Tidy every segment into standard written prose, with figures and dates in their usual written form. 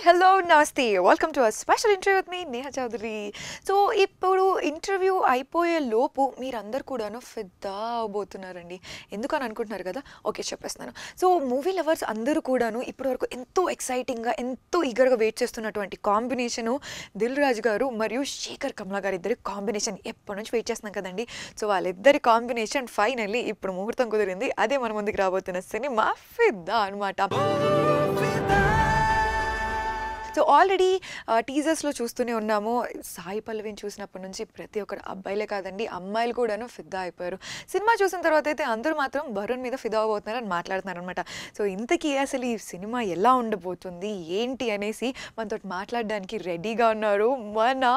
hello, namaste. Welcome to a special interview with me, Neha Chaudhary. So ఇప్పుడు interview అయిపోయే లోపు మీరందరూ కూడాను ఫిదా అవబోతున్నారండి. ఎందుకని అనుకుంటున్నారు కదా, ఓకే చెప్పేస్తున్నాను. సో మూవీ లవర్స్ అందరూ కూడాను ఇప్పటివరకు ఎంతో ఎక్సైటింగ్గా ఎంతో ఈగర్గా వెయిట్ చేస్తున్నటువంటి కాంబినేషను దిల్ రాజు గారు మరియు శేఖర్ కమలా గారు ఇద్దరి కాంబినేషన్ ఎప్పటి నుంచి వెయిట్ చేస్తున్నాం కదండి. సో వాళ్ళిద్దరి కాంబినేషన్ ఫైనల్లీ ఇప్పుడు ముహూర్తం కుదిరింది. అదే మన ముందుకు రాబోతున్న సినిమా ఫిదా అనమాట. సో ఆల్రెడీ టీజర్స్లో చూస్తూనే ఉన్నాము. సాయి పల్లవిని చూసినప్పటి నుంచి ప్రతి ఒక్కరు అబ్బాయిలే కాదండి అమ్మాయిలు కూడాను ఫిదా అయిపోయారు. సినిమా చూసిన తర్వాత అయితే అందరూ మాత్రం వరుణ్ మీద ఫిదా అవబోతున్నారని మాట్లాడుతున్నారు అనమాట. సో ఇంతకీ అసలు ఈ సినిమా ఎలా ఉండబోతుంది ఏంటి అనేసి మనతో మాట్లాడడానికి రెడీగా ఉన్నారు మన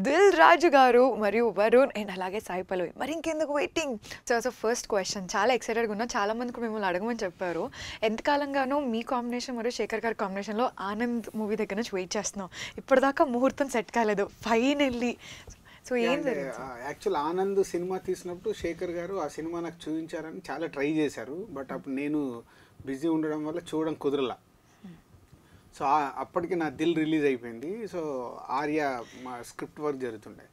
దిల్ రాజు గారు మరియు వరుణ్ అండ్ అలాగే సాయి పల్లవి. మరి ఇంకెందుకు వెయిటింగ్. సో ఫస్ట్ క్వశ్చన్, చాలా ఎక్సైటెడ్గా ఉన్నా, చాలా మందికి మిమ్మల్ని అడగమని చెప్పారు. ఎంతకాలంగానో మీ కాంబినేషన్ మరియు శేఖర్ గారి కాంబినేషన్లో ఆనంద్ మూవీ దగ్గర నుంచి వెయిట్ చేస్తున్నాం. ఇప్పటిదాకా ముహూర్తం సెట్ కాలేదు, ఫైనల్లీ. సో ఏం యాక్చువల్ ఆనంద్ సినిమా తీసినప్పుడు శేఖర్ గారు ఆ సినిమా నాకు చూపించారని చాలా ట్రై చేశారు. బట్ అప్పుడు నేను బిజీ ఉండడం వల్ల చూడడం కుదరలా. సో అప్పటికి నా దిల్ రిలీజ్ అయిపోయింది. సో ఆర్య మా స్క్రిప్ట్ వర్క్ జరుగుతుండే.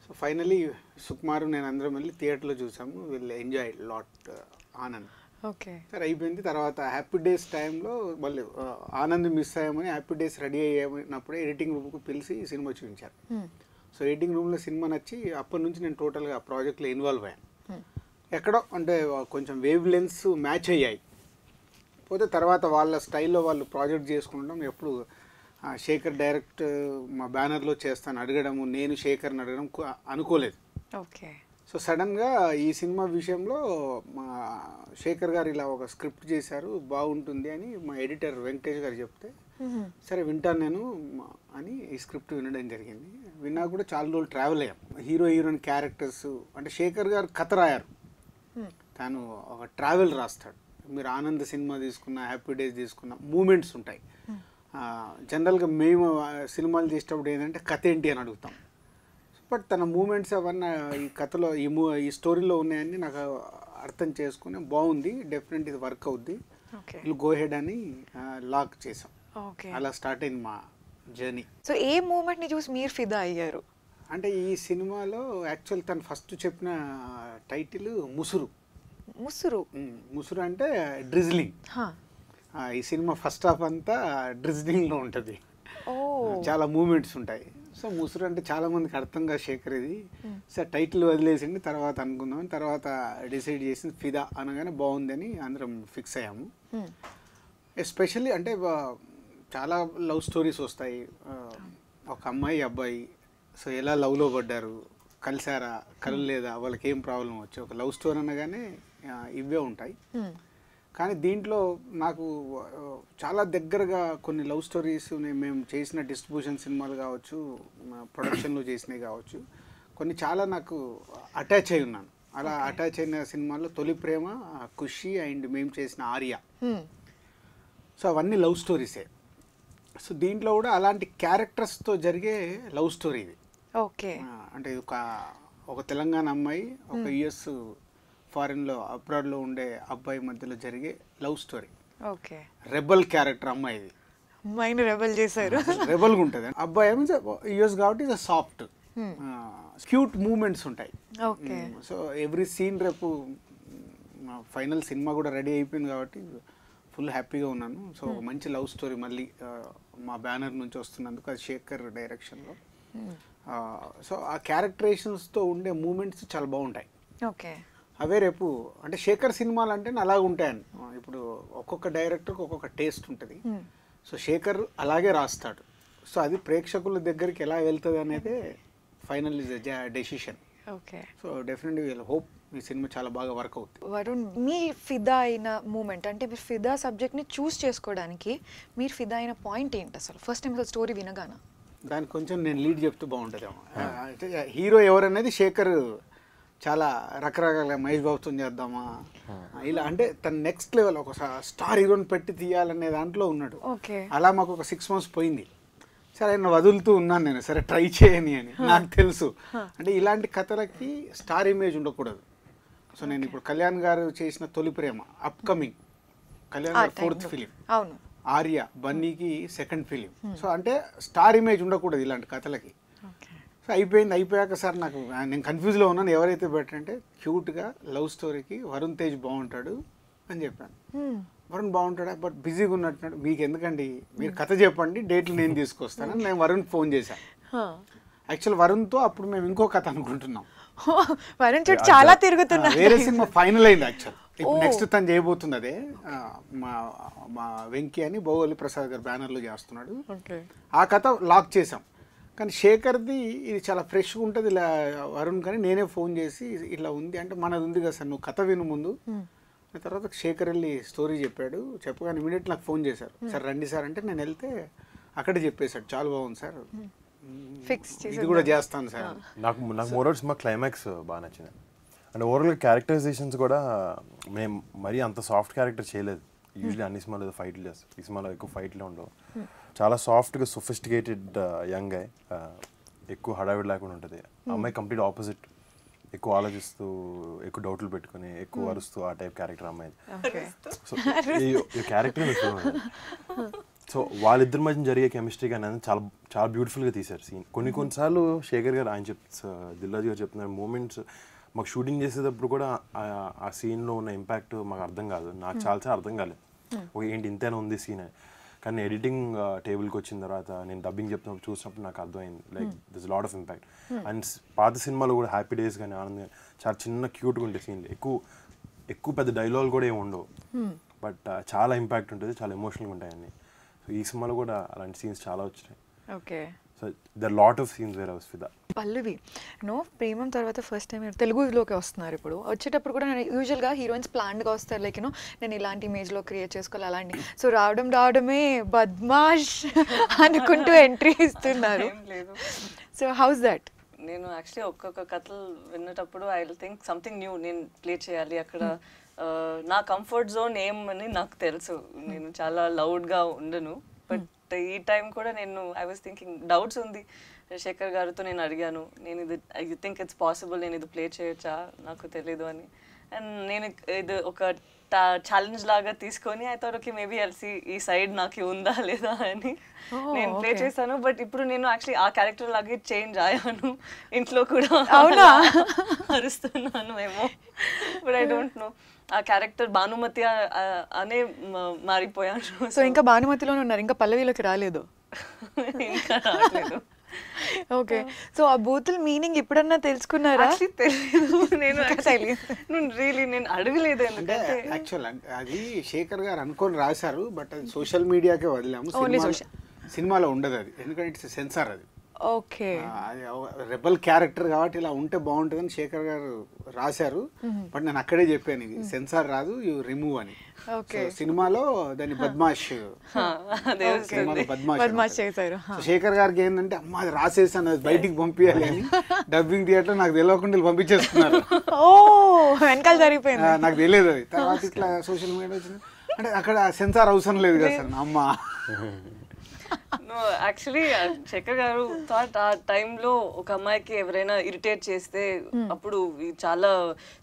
సో ఫైనలీ సుకుమారు నేను అందరం వెళ్ళి థియేటర్లో చూసాము. వీళ్ళు ఎంజాయ్ లాట్ ఆనంద్. ఓకే సరే అయిపోయింది. తర్వాత హ్యాపీ డేస్ టైంలో మళ్ళీ ఆనంద్ మిస్ అయ్యామని హ్యాపీ డేస్ రెడీ అయ్యామన్నప్పుడే ఎడిటింగ్ రూమ్కి పిలిచి సినిమా చూపించారు. సో ఎడిటింగ్ రూమ్లో సినిమా నచ్చి అప్పటి నుంచి నేను టోటల్గా ఆ ప్రాజెక్ట్లో ఇన్వాల్వ్ అయ్యాను. ఎక్కడో అంటే కొంచెం వేవ్ లెన్స్ మ్యాచ్ అయ్యాయి. పోతే తర్వాత వాళ్ళ స్టైల్లో వాళ్ళు ప్రాజెక్ట్ చేసుకుంటాం. ఎప్పుడు శేఖర్ డైరెక్ట్ మా బ్యానర్లో చేస్తాను అడగడము, నేను శేఖర్ని అడగడం అనుకోలేదు. ఓకే. సో సడన్గా ఈ సినిమా విషయంలో మా శేఖర్ గారు ఇలా ఒక స్క్రిప్ట్ చేశారు బాగుంటుంది అని మా ఎడిటర్ వెంకటేష్ గారు చెప్తే సరే వింటాను నేను అని ఈ స్క్రిప్ట్ వినడం జరిగింది. విన్నా కూడా చాలా రోజులు ట్రావెల్ అయ్యాం. హీరోయిన్ క్యారెక్టర్స్ అంటే శేఖర్ గారు కథ రాయారు, తను ఒక ట్రావెల్ రాస్తాడు. మీరు ఆనంద్ సినిమా తీసుకున్న, హ్యాపీ డేస్ తీసుకున్న మూమెంట్స్ ఉంటాయి. జనరల్గా మేము సినిమాలు చేసేటప్పుడు ఏంటంటే కథ ఏంటి అని అడుగుతాం. బట్ తన మూమెంట్స్ అవన్నీ ఈ కథలో ఈ స్టోరీలో ఉన్నాయని నాకు అర్థం చేసుకుని బాగుంది, డెఫినెట్ ఇది వర్క్ అవుద్ది, వీళ్ళు గో హెడ్ అని లాక్ చేసాం. అలా స్టార్ట్ అయింది మా జర్నీ. సో ఏ మూమెంట్ని చూసి మీరు ఫిదా అయ్యారు? అంటే ఈ సినిమాలో యాక్చువల్ తను ఫస్ట్ చెప్పిన టైటిల్ ముసురు. ముసురు ముసురు అంటే డ్రిజ్లింగ్. ఈ సినిమా ఫస్ట్ హాఫ్ అంతా డ్రిజ్లింగ్లో ఉంటుంది, చాలా మూమెంట్స్ ఉంటాయి. సో ముసురు అంటే చాలా మందికి అర్థం కాదు శేఖర్ ఇది. సో టైటిల్ వదిలేసిండి తర్వాత అనుకుందామని తర్వాత డిసైడ్ చేసింది ఫిదా అనగానే బాగుందని అందరం ఫిక్స్ అయ్యాము. ఎస్పెషల్లీ అంటే చాలా లవ్ స్టోరీస్ వస్తాయి. ఒక అమ్మాయి అబ్బాయి సో ఎలా లవ్లో పడ్డారు, కలిసారా కలలేదా, వాళ్ళకి ఏం ప్రాబ్లం వచ్చి ఒక లవ్ స్టోరీ అనగానే ఇవే ఉంటాయి. కానీ దీంట్లో నాకు చాలా దగ్గరగా కొన్ని లవ్ స్టోరీస్ మేము చేసిన డిస్ట్రిబ్యూషన్ సినిమాలు కావచ్చు, ప్రొడక్షన్లో చేసినవి కావచ్చు, కొన్ని చాలా నాకు అటాచ్ అయి ఉన్నాను. అలా అటాచ్ అయిన సినిమాల్లో తొలి ప్రేమ, ఖుషి అండ్ మేము చేసిన ఆర్య, సో అవన్నీ లవ్ స్టోరీసే. సో దీంట్లో కూడా అలాంటి క్యారెక్టర్స్తో జరిగే లవ్ స్టోరీ ఇది. ఓకే. అంటే ఒక తెలంగాణ అమ్మాయి ఒక యుఎస్ ఫారిన్లో అబ్రాడ్లో ఉండే అబ్బాయి మధ్యలో జరిగే love story. Okay. Rebel character అమ్మాయిది, అమ్మాయిని రెబల్ చేశారు. రెబల్గా ఉంటుంది. అబ్బాయి ఏమో యుఎస్ కాబట్టి సాఫ్ట్ క్యూట్ మూమెంట్స్ ఉంటాయి. సో ఎవ్రీ సీన్ రేపు ఫైనల్ సినిమా కూడా రెడీ అయిపోయింది కాబట్టి ఫుల్ హ్యాపీగా ఉన్నాను. సో మంచి లవ్ స్టోరీ మళ్ళీ మా బ్యానర్ నుంచి వస్తున్నందుకు, అది శేఖర్ డైరెక్షన్లో. సో ఆ క్యారెక్టరేషన్స్తో ఉండే మూమెంట్స్ చాలా బాగుంటాయి. ఓకే. అవే రేపు అంటే శేఖర్ సినిమాలు అంటే అలాగ ఉంటాయని, ఇప్పుడు ఒక్కొక్క డైరెక్టర్కి ఒక్కొక్క టేస్ట్ ఉంటుంది. సో శేఖర్ అలాగే రాస్తాడు. సో అది ప్రేక్షకుల దగ్గరికి ఎలా వెళ్తుంది అనేది final decision. Okay. So definitely వీళ్ళ హోప్ ఈ సినిమా చాలా బాగా వర్క్ అవుతుంది. వరుణ్, మీ ఫిదా అయిన మూమెంట్ అంటే మీరు ఫిదా సబ్జెక్ట్ని చూస్ చేసుకోవడానికి మీరు ఫిదా అయిన పాయింట్ ఏంటి అసలు? ఫస్ట్ టైం అసలు స్టోరీ వినగానా దానికి కొంచెం నేను లీడ్ చెప్తూ బాగుంటుందేమో. అంటే హీరో ఎవరనేది శేఖర్ చాలా రకరకాల మహేష్ బాబుతో చేద్దామా ఇలా అంటే తన నెక్స్ట్ లెవెల్ ఒక స్టార్ హీరోని పెట్టి తీయాలనే దాంట్లో ఉన్నాడు. అలా మాకు ఒక 6 months పోయింది. సరే ఆయన వదులుతూ ఉన్నాను నేను, సరే ట్రై చేయని అని. నాకు తెలుసు అంటే ఇలాంటి కథలకి స్టార్ ఇమేజ్ ఉండకూడదు. సో నేను ఇప్పుడు కళ్యాణ్ గారు చేసిన తొలి ప్రేమ upcoming Kalyan garu 4th film, Arya బన్నీకి సెకండ్ ఫిలిం. సో అంటే స్టార్ ఇమేజ్ ఉండకూడదు ఇలాంటి కథలకి. సో అయిపోయాక సార్ నాకు నేను కన్ఫ్యూజ్లో ఉన్నాను, ఎవరైతే బెటర్ అంటే క్యూట్గా లవ్ స్టోరీకి వరుణ్ తేజ్ బాగుంటాడు అని చెప్పాను. వరుణ్ బాగుంటాడా, బట్ బిజీగా ఉన్నట్టున్నాడు, మీకు ఎందుకండి మీరు కథ చెప్పండి డేట్లు నేను తీసుకొస్తానని నేను వరుణ్ ఫోన్ చేశాను. యాక్చువల్ వరుణ్తో అప్పుడు మేము ఇంకో కథ అనుకుంటున్నాం, వరుణ్ చుట్టూ చాలా తిరుగుతున్నా, వేరే సినిమా ఫైనల్ అయింది యాక్చువల్. ఇప్పుడు నెక్స్ట్ తను చేయబోతుంది అదే, మా వెంకీ అని భోగోలి ప్రసాద్ గారు బ్యానర్లో చేస్తున్నాడు. ఆ కథ లాక్ చేసాం. కానీ శేఖర్ది ఇది చాలా ఫ్రెష్గా ఉంటుంది ఇలా వరుణ్, కానీ నేనే ఫోన్ చేసి ఇట్లా ఉంది అంటే మనది ఉంది కదా సార్, నువ్వు కథ విను ముందు. తర్వాత శేఖర్ వెళ్ళి స్టోరీ చెప్పగానే ఇమీడియట్ నాకు ఫోన్ చేశారు, సార్ రండి సార్ అంటే నేను వెళ్తే అక్కడే చెప్పేశాడు చాలా బాగుంది సార్, ఫిక్స్ ఇది కూడా చేస్తాను సార్. నాకు మోరల్స్ మా క్లైమాక్స్ బాగా నచ్చింది. అండ్ ఓవరాల్గా క్యారెక్టరైజేషన్స్ కూడా మేము మరీ అంత సాఫ్ట్ క్యారెక్టర్ చేయలేదు. యూజువల్లీ అన్ని సినిమాలో ఏదో ఫైట్లు చేస్తాం, ఈ సినిమాలో ఎక్కువ ఫైట్లు ఉండవు. చాలా సాఫ్ట్గా సొఫిస్టికేటెడ్ యంగ్ అయ్యి ఎక్కువ హడావిడి లేకుండా ఉంటుంది. అమ్మాయి కంప్లీట్ ఆపోజిట్, ఎక్కువ ఆలోచిస్తూ ఎక్కువ డౌట్లు పెట్టుకుని ఎక్కువ అరుస్తూ ఆ టైప్ క్యారెక్టర్ అమ్మాయి. సో ఈ క్యారెక్టర్ సో వాళ్ళిద్దరి మధ్య జరిగే కెమిస్ట్రీ కానీ చాలా చాలా బ్యూటిఫుల్గా తీశారు సీన్. కొన్నిసార్లు శేఖర్ గారు ఆయన దిల్రాజు గారు చెప్తున్నారు మూమెంట్స్ మాకు షూటింగ్ చేసేటప్పుడు కూడా ఆ సీన్లో ఉన్న ఇంపాక్ట్ మాకు అర్థం కాదు, నాకు చాలాసార్లు అర్థం కాలేదు ఏంటి ఇంతేనా ఉంది సీన్ అని. కానీ ఎడిటింగ్ టేబుల్కి వచ్చిన తర్వాత నేను డబ్బింగ్ చెప్తున్నప్పుడు చూసినప్పుడు నాకు అర్థమైంది like this lot of impact. And పాత సినిమాలో కూడా హ్యాపీ డేస్ కానీ ఆనంద్ కానీ చాలా చిన్న క్యూట్గా ఉంటాయి సీన్లు, ఎక్కువ పెద్ద డైలాగ్ కూడా ఏమి ఉండవు, బట్ చాలా ఇంపాక్ట్ ఉంటుంది, చాలా ఎమోషనల్గా ఉంటాయి అన్నీ. సో ఈ సినిమాలో కూడా అలాంటి సీన్స్ చాలా వచ్చినాయి. Okay, so the lot of scenes where I was ఫిదా. పల్లవి ప్రేమం తర్వాత ఫస్ట్ టైం తెలుగులోకి వస్తున్నారు. ఇప్పుడు వచ్చేటప్పుడు కూడా నేను యూజువల్గా హీరోయిన్స్ ప్లాన్డ్గా వస్తారు, లైక్ నేను ఇలాంటి ఇమేజ్లో క్రియేట్ చేసుకోవాలి అలాంటి. సో రావడమే బద్మాష్ అనుకుంటూ ఎంట్రీ ఇస్తున్నారు. So how's that? నేను యాక్చువల్లీ ఒక్కొక్క కథలు విన్నటప్పుడు I will think something new నేను ప్లే చేయాలి అక్కడ. నా కంఫర్ట్ జోన్ ఏమని నాకు తెలుసు, నేను చాలా లౌడ్గా ఉండను. బట్ ఈ టైం కూడా నేను ఐ వాజ్ థింకింగ్ డౌట్స్ ఉంది. శేఖర్ గారితో నేను అడిగాను, నేను ఇది ఐ థింక్ ఇట్స్ పాసిబుల్, నేను ఇది ప్లే చేయొచ్చా నాకు తెలీదు అని. అండ్ నేను ఇది ఒక ఛాలెంజ్ లాగా తీసుకొని ఐ థాట్ ఓకే మేబీ అల్సి ఈ సైడ్ నాకు ఉందా లేదా అని నేను ప్లే చేశాను. బట్ ఇప్పుడు నేను యాక్చువల్లీ ఆ క్యారెక్టర్ లాగే చేంజ్ అయ్యాను, ఇంట్లో కూడా అరుస్తున్నాను ఏమో, బట్ ఐ డోంట్ నో ఆ క్యారెక్టర్ భానుమతి అనే మారిపోయాను. సో ఇంకా భానుమతిలోనే ఉన్నారు, ఇంకా పల్లవిలోకి రాలేదు? ఇంకా రాలేదు. ఓకే, సో ఆ బూతుల మీనింగ్ ఎప్పుడన్నా తెలుసుకున్నారా? తెలియదు, నేను అడగలేదు. ఎందుకంటే యాక్చువల్ అది శేఖర్ గారు అనుకొని రాశారు, బట్ అది సోషల్ మీడియాకే వదిలాము, సినిమాలో ఉండదు అది, ఎందుకంటే ఇట్స్ సెన్సార్ అది. ఓకే, రెబల్ క్యారెక్టర్ కాబట్టి ఇలా ఉంటే బాగుంటుందని శేఖర్ గారు రాశారు, బట్ నేను అక్కడే చెప్పాను ఇది సెన్సార్ రాదు, యూ రిమూవ్ అని. సినిమాలో దాన్ని బద్మాష్ చేశారు. శేఖర్ గారికి ఏంటంటే అమ్మ అది రాసేసాను అది బయటికి పంపించాలి అని డబ్బింగ్ థియేటర్ నాకు తెలియకుండా పంపించేస్తున్నారు. వెనకాల జరిగిపోయింది, నాకు తెలియదు అది. తర్వాత ఇట్లా సోషల్ మీడియా వచ్చింది అంటే అక్కడ సెన్సార్ అవసరం లేదు కదా సార్ అమ్మ. నో యాక్చువల్లీ శేఖర్ గారు థాట్ ఆ టైంలో ఒక అమ్మాయికి ఎవరైనా ఇరిటేట్ చేస్తే అప్పుడు చాలా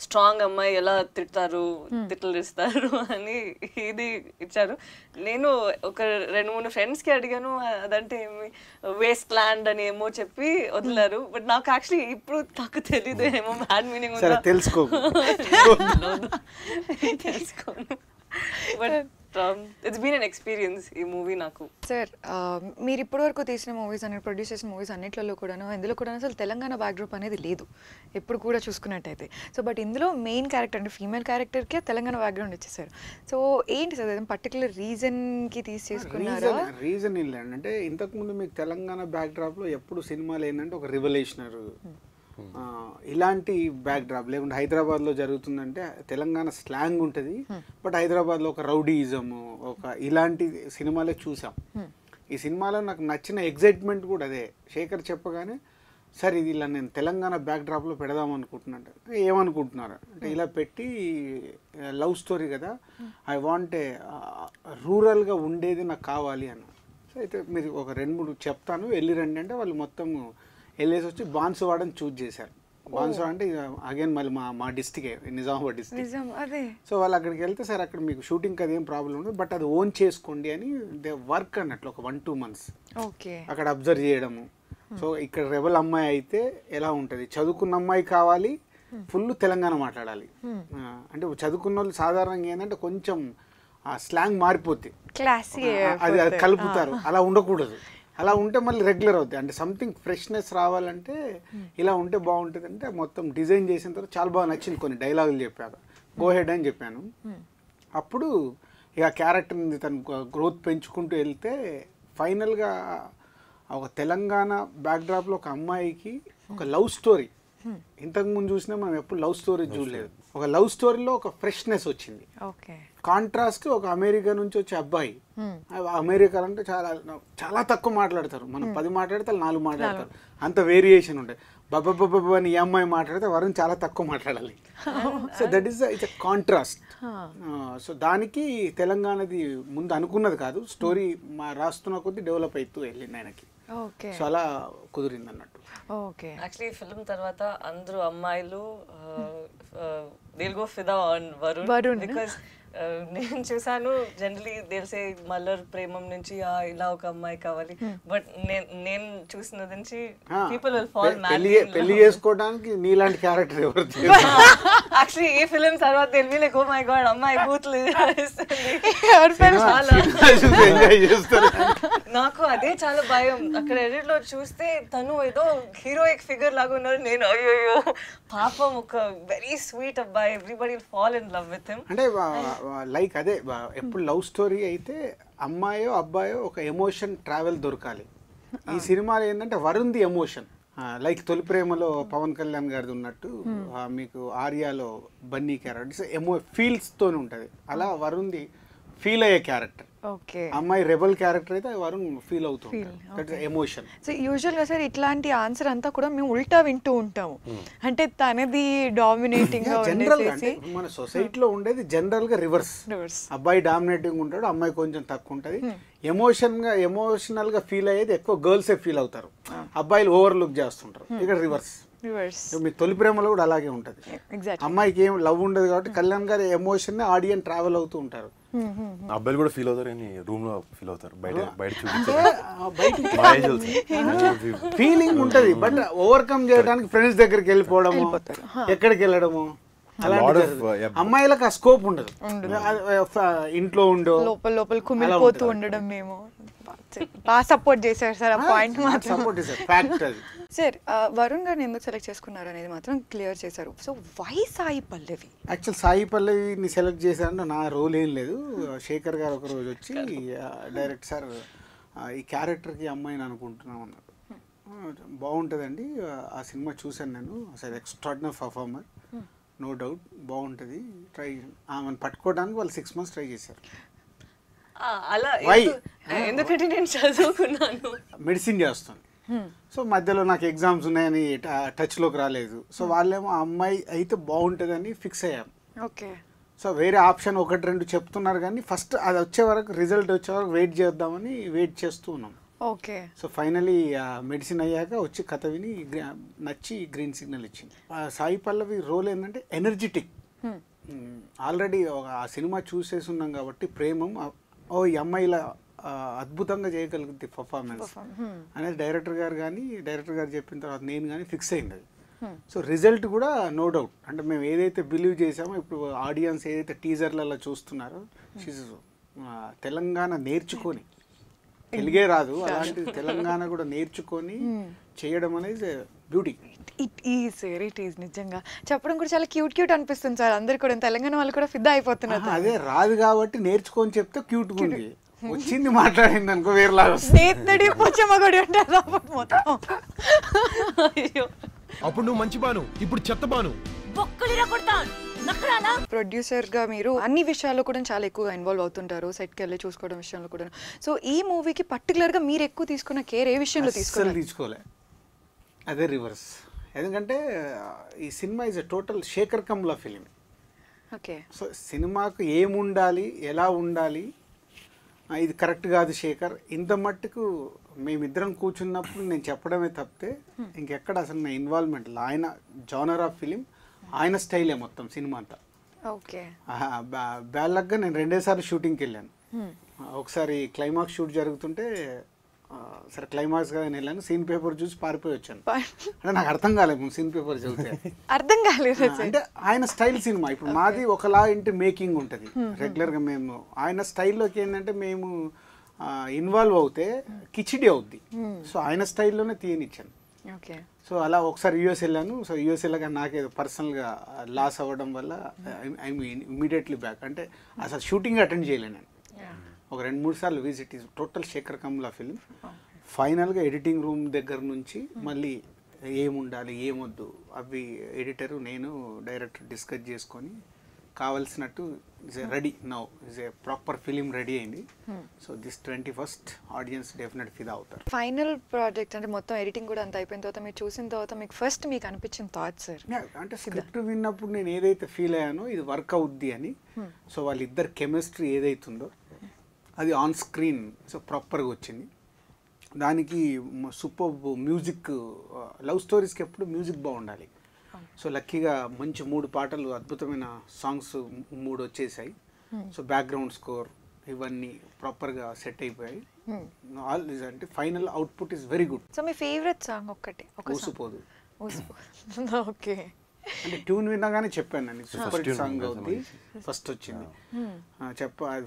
స్ట్రాంగ్ అమ్మాయి ఎలా తిట్లు ఇస్తారు అని ఇది ఇచ్చారు. నేను ఒక 2-3 ఫ్రెండ్స్కి అడిగాను, అదంటే ఏమి వేస్ట్ ల్యాండ్ అని ఏమో చెప్పి వదిలారు. బట్ నాకు యాక్చువల్లీ ఇప్పుడు నాకు తెలీదు ఏమో బ్యాడ్ మీనింగ్ ఉందా తెలుసుకోను. But it's been an experience ఈ మూవీ నాకు. సార్ మీరు ఇప్పటివరకు తీసిన మూవీస్ అని ప్రొడ్యూస్ చేసిన మూవీస్ అన్నిట్లలో కూడాను ఎందులో కూడా అసలు తెలంగాణ బ్యాక్డ్రాప్ అనేది లేదు ఎప్పుడు కూడా చూసుకున్నట్టయితే. సో బట్ ఇందులో మెయిన్ క్యారెక్టర్ అంటే ఫీమేల్ క్యారెక్టర్కే తెలంగాణ బ్యాక్గ్రౌండ్ ఇచ్చేసారు. సో ఏంటి సార్ పర్టికులర్ రీజన్కి తీసి చేసుకున్నారా? రీజన్ ఏంటంటే ఇంతకుముందు మీకు తెలంగాణ బ్యాక్డ్రాప్లో ఎప్పుడు సినిమాలు ఏంటంటే ఒక రివల్యూషనర్ ఇలాంటి బ్యాక్డ్రాప్ లేకుంటే హైదరాబాద్లో జరుగుతుందంటే తెలంగాణ స్లాంగ్ ఉంటుంది, బట్ హైదరాబాద్లో ఒక రౌడీయిజము ఒక ఇలాంటి సినిమాలే చూసాం. ఈ సినిమాలో నాకు నచ్చిన ఎగ్జైట్మెంట్ కూడా అదే. శేఖర్ చెప్పగానే సార్ ఇది ఇలా నేను తెలంగాణ బ్యాక్డ్రాప్లో పెడదాం అనుకుంటున్నాను. ఏమనుకుంటున్నారు అంటే ఇలా పెట్టి లవ్ స్టోరీ కదా, ఐ వాంట్ రూరల్గా ఉండేది నాకు కావాలి అన్న. సో అయితే మీరు ఒక 2-3 చెప్తాను వెళ్ళి రండి అంటే వాళ్ళు మొత్తం వెళ్ళేసి వచ్చి బాన్సువాడని చూజ్ చేశారు. బాన్స్వాడ అంటే అగైన్ మళ్ళీ మా డిస్టికే, నిజామాబాద్ డిస్టిక్. నిజం అదే. సో వాళ్ళు అక్కడికి వెళ్తే సార్ అక్కడ మీకు షూటింగ్ అది ఏం ప్రాబ్లం ఉండదు, బట్ అది ఓన్ చేసుకోండి అని దే వర్క్ అన్నట్లు ఒక 1-2 months ఓకే. అక్కడ అబ్జర్వ్ చేయడము. సో ఇక్కడ రెబల్ అమ్మాయి అయితే ఎలా ఉంటుంది, చదువుకున్న అమ్మాయి కావాలి, ఫుల్ తెలంగాణ మాట్లాడాలి. అంటే చదువుకున్న వాళ్ళు సాధారణంగా ఏంటంటే కొంచెం ఆ స్లాంగ్ మారిపోద్ది, అది కలుపుతారు, అలా ఉండకూడదు. అలా ఉంటే మళ్ళీ రెగ్యులర్ అవుతాయి. అంటే సంథింగ్ ఫ్రెష్నెస్ రావాలంటే ఇలా ఉంటే బాగుంటుంది. అంటే మొత్తం డిజైన్ చేసిన తర్వాత చాలా బాగా నచ్చింది. కొన్ని డైలాగులు చెప్పాక గో హెడ్ అని చెప్పాను. అప్పుడు ఇక క్యారెక్టర్ని తను గ్రోత్ పెంచుకుంటూ వెళ్తే ఫైనల్గా ఒక తెలంగాణ బ్యాక్డ్రాప్లో ఒక అమ్మాయికి ఒక లవ్ స్టోరీ, ఇంతకుముందు చూసినా మనం ఎప్పుడు లవ్ స్టోరీ చూడలేదు, ఒక లవ్ స్టోరీలో ఒక ఫ్రెష్నెస్ వచ్చింది. కాంట్రాస్ట్ ఒక అమెరికా నుంచి వచ్చే అబ్బాయి, అమెరికాలో అంటే చాలా చాలా తక్కువ మాట్లాడతారు, మనం 10 మాట్లాడితే 4 మాట్లాడతారు, అంత వేరియేషన్ ఉంటాయి. బబ్బబ్బబ్బ అని ఈ అమ్మాయి మాట్లాడితే వరుణ్ చాలా తక్కువ మాట్లాడాలి. So that is it's a contrast. So దానికి తెలంగాణది ముందు అనుకున్నది కాదు, స్టోరీ రాస్తున్న కొద్దీ డెవలప్ అవుతూ వెళ్ళింది ఆయనకి. సో అలా కుదిరింది అన్నట్టు. యాక్చువల్లీ ఫిల్మ్ తర్వాత అందరూ అమ్మాయిలు they'll go fida on Varun because నేను చూసాను జనరలీ తెలిసే మల్లర్ ప్రేమం నుంచి ఇలా ఒక అమ్మాయి కావాలి, బట్ నేను చూసిన నుంచి పీపుల్ విల్ ఫాల్ మ్యాడ్. పెళ్లి చేసుకోవడానికి నీలాంటి క్యారెక్టర్ ఎవరు? యాక్చువల్లీ ఈ ఫిల్మ్ తర్వాత తెలివి లైక్ ఓ మై గాడ్ అమ్మాయి బూత్లు నాకు అదే చాలా భయం. అక్కడ ఎడిట్ లో చూస్తే తను ఏదో హీరోయిక్ ఫిగర్ లాగా ఉన్నారు, నేను అయ్యో పాపం ఒక వెరీ స్వీట్ అబ్బాయి, everybody will fall in love with him. అంటే లైక్ అదే ఎప్పుడు లవ్ స్టోరీ అయితే అమ్మాయో అబ్బాయో ఒక ఎమోషన్ ట్రావెల్ దొరకాలి. ఈ సినిమాలో ఏంటంటే వరుణ్ ది ఎమోషన్, లైక్ తొలి ప్రేమలో పవన్ కళ్యాణ్ గారిది ఉన్నట్టు మీకు ఆర్యాలో బన్నీ క్యారెక్టర్ ఫీల్స్ తోనే ఉంటుంది. అలా వరుణ్ ది ఫీల్ అయ్యే క్యారెక్టర్, అమ్మాయి రెబల్ క్యారెక్టర్ అయితే వరుణ్ ఫీల్ అవుతుంది, ఎమోషన్. సో యూజువల్ గా సార్ ఇట్లాంటి ఆన్సర్ అంతా కూడా మేము ఉల్టా వింటూ ఉంటాము, అంటే తనది డామినేటింగ్ గా ఉండేసి మన సొసైటీలో ఉండేది జనరల్ గా రివర్స్. అబ్బాయి డామినేటింగ్ ఉంటాడు, అమ్మాయి కొంచెం తక్కువ ఉంటది. ఎమోషనల్ గా ఫీల్ అయ్యేది ఎక్కువ గర్ల్సే ఫీల్ అవుతారు, అబ్బాయిలు ఓవర్లుక్ చేస్తుంటారు. ఇక్కడ రివర్స్. మీ తొలి ప్రేమలో కూడా అలాగే ఉంటది. అమ్మాయికి ఏం లవ్ ఉండదు కాబట్టి కళ్యాణ్ గారి ఎమోషన్ ఆడియన్స్ ట్రావెల్ అవుతూ ఉంటారు. అబ్బాయిలు కూడా ఫీల్ అవుతారు కానీ రూమ్ లో ఫీల్ అవుతారు, బయట ఫీలింగ్ ఉంటది, బట్ ఓవర్కమ్ చేయడానికి ఫ్రెండ్స్ దగ్గరికి వెళ్ళిపోవడము, ఎక్కడికి వెళ్ళడము, అమ్మాయిలకు ఆ స్కోప్ ఉండదు. ఇంట్లో ఉండో లోపల కుమిలిపోతూ ఉండడం. మేము బాగా సపోర్ట్ చేశారు సార్ ఆ పాయింట్ మాత్రం. సార్ వరుణ్ గారిని ఎందుకు సెలెక్ట్ చేసుకున్నారు అనేది మాత్రం క్లియర్ చేశారు. So why Sai Pallavi? Actual Sai పల్లవిని సెలెక్ట్ చేశారంటే నా రోల్ ఏం లేదు. శేఖర్ గారు ఒక రోజు వచ్చి డైరెక్ట్ సార్ ఈ క్యారెక్టర్కి అమ్మాయిని అనుకుంటున్నాం అన్నారు. బాగుంటుందండి, ఆ సినిమా చూశాను నేను, అసలు ఎక్స్ట్రాడినరీ పర్ఫార్మర్, నో డౌట్ బాగుంటుంది, ట్రై. ఆమెను పట్టుకోవడానికి వాళ్ళు 6 months ట్రై చేశారు. అలా ఎందుకంటే నేను చదువుకున్నాను, మెడిసిన్ చేస్తాను. సో మధ్యలో నాకు ఎగ్జామ్స్ ఉన్నాయని టచ్లోకి రాలేదు. సో వాళ్ళేమో ఆ అమ్మాయి అయితే బాగుంటుందని ఫిక్స్ అయ్యాం. ఓకే. సో వేరే ఆప్షన్ 1-2 చెప్తున్నారు కానీ ఫస్ట్ అది వచ్చే వరకు, రిజల్ట్ వచ్చే వరకు వెయిట్ చేద్దామని వెయిట్ చేస్తూ ఉన్నాం. ఓకే. సో ఫైనలీ మెడిసిన్ అయ్యాక వచ్చి కథ విని నచ్చి గ్రీన్ సిగ్నల్ ఇచ్చింది. సాయి పల్లవి రోల్ ఏంటంటే ఎనర్జెటిక్. ఆల్రెడీ ఆ సినిమా చూసేసి ఉన్నాం కాబట్టి ప్రేమం, ఈ అమ్మాయిలా అద్భుతంగా చేయగలుగుతుంది పర్ఫార్మెన్స్ అనేది డైరెక్టర్ గారు చెప్పిన తర్వాత నేను కానీ ఫిక్స్ అయింది అది. సో రిజల్ట్ కూడా నో డౌట్. అంటే మేము ఏదైతే బిలీవ్ చేసామో ఇప్పుడు ఆడియన్స్ ఏదైతే టీజర్లలో చూస్తున్నారో, తెలంగాణ నేర్చుకొని, తెలుగే రాదు అలాంటి తెలంగాణ కూడా నేర్చుకొని చేయడం అనేది బ్యూటీ. ఇట్ ఈస్ నిజంగా చెప్పడం కూడా చాలా క్యూట్ అనిపిస్తుంది సార్. అందరు కూడా తెలంగాణ వాళ్ళు కూడా ఫిదా అయిపోతున్నారు. అదే రాదు కాబట్టి నేర్చుకొని చెప్తే క్యూట్గా ఉంది, వచ్చింది మాట్లాడింది అనుకో వేరేలాగా. అప్పుడు నువ్వు మంచి బాను, ఇప్పుడు చెత్త బాను. ప్రొడ్యూసర్ గా మీరు అన్ని విషయాల్లో కూడా చాలా ఎక్కువగా ఇన్వాల్వ్ అవుతుంటారు, సెట్కి వెళ్ళి చూసుకోవడం విషయంలో కూడా. సో ఈ మూవీకి పర్టికులర్ గా మీరు ఎక్కువ తీసుకున్న కేర్ ఏ విషయంలో తీసుకోలే? అదే రివర్స్. ఎందుకంటే ఈ cinema is a total Sekhar Kammula film. Okay. So సినిమాకు ఏముండాలి, ఎలా ఉండాలి, ఇది కరెక్ట్ కాదు శేఖర్, ఇంత మట్టుకు మేమిద్దరం కూర్చున్నప్పుడు నేను చెప్పడమే తప్పితే ఇంకెక్కడ అసలు నా ఇన్వాల్వ్మెంట్ ఆయన జానర్ ఆఫ్ ఫిలిం ఆయన స్టైలే మొత్తం సినిమా అంతా. ఓకే. బ్యాలక్గా నేను 2 సార్లు షూటింగ్కి వెళ్ళాను. ఒకసారి క్లైమాక్స్ షూట్ జరుగుతుంటే సరే క్లైమాక్స్ గా వెళ్ళాను, సీన్ పేపర్ చూసి పారిపోయి వచ్చాను. అంటే నాకు అర్థం కాలేదు సీన్ పేపర్ చదివితే, అర్థం కాలేదు. అంటే ఆయన స్టైల్ సినిమా. ఇప్పుడు మాది ఒకలా ఇంటి మేకింగ్ ఉంటుంది రెగ్యులర్గా. మేము ఆయన స్టైల్లోకి ఏంటంటే మేము ఇన్వాల్వ్ అవుతే కిచిడి అవుద్ది. సో ఆయన స్టైల్లోనే తీయనిచ్చాను. ఓకే. సో అలా ఒకసారి యూఎస్ వెళ్ళాను. సో యూఎస్ వెళ్ళగా నాకేదో పర్సనల్గా లాస్ అవ్వడం వల్ల ఐ మీన్ ఇమీడియట్లీ బ్యాక్. అంటే అసలు షూటింగ్ అటెండ్ చేయలేను నేను. ఒక 2-3 సార్లు visit. Total Sekhar Kammula film. ఫైనల్గా ఎడిటింగ్ రూమ్ దగ్గర నుంచి మళ్ళీ ఏముండాలి ఏమొద్దు అవి ఎడిటరు నేను డైరెక్టర్ డిస్కస్ చేసుకొని కావాల్సినట్టు is a ready now, is a proper film ready అయింది. So this 21st audience definite ఫిదా అవుతారు. ఫైనల్ ప్రాజెక్ట్ అంటే మొత్తం ఎడిటింగ్ కూడా అంత అయిపోయిన తర్వాత మీరు చూసిన తర్వాత మీకు ఫస్ట్ మీకు అనిపించిన థాట్ సార్? అంటే స్క్రిప్ట్ విన్నప్పుడు నేను ఏదైతే ఫీల్ అయ్యానో ఇది వర్క్ అవుద్ది అని. సో వాళ్ళిద్దరు కెమిస్ట్రీ ఏదైతుందో అది ఆన్ స్క్రీన్ సో ప్రాపర్గా వచ్చింది. దానికి సూపర్ మ్యూజిక్. లవ్ స్టోరీస్కి ఎప్పుడు మ్యూజిక్ బాగుండాలి. సో లక్కీగా మంచి 3 పాటలు అద్భుతమైన సాంగ్స్ 3 వచ్చేసాయి. సో బ్యాక్గ్రౌండ్ స్కోర్ ఇవన్నీ ప్రాపర్గా సెట్ అయిపోయాయి. ఆల్ ఇస్ అంటే final output is very good. So me favourite song ఒక్కటే? ఊసిపోదు. ఓకే. అంటే ట్యూన్ వినగానే చెప్పాను నేను సూపర్ హిట్ సాంగ్ అవుద్ది. ఫస్ట్ వచ్చింది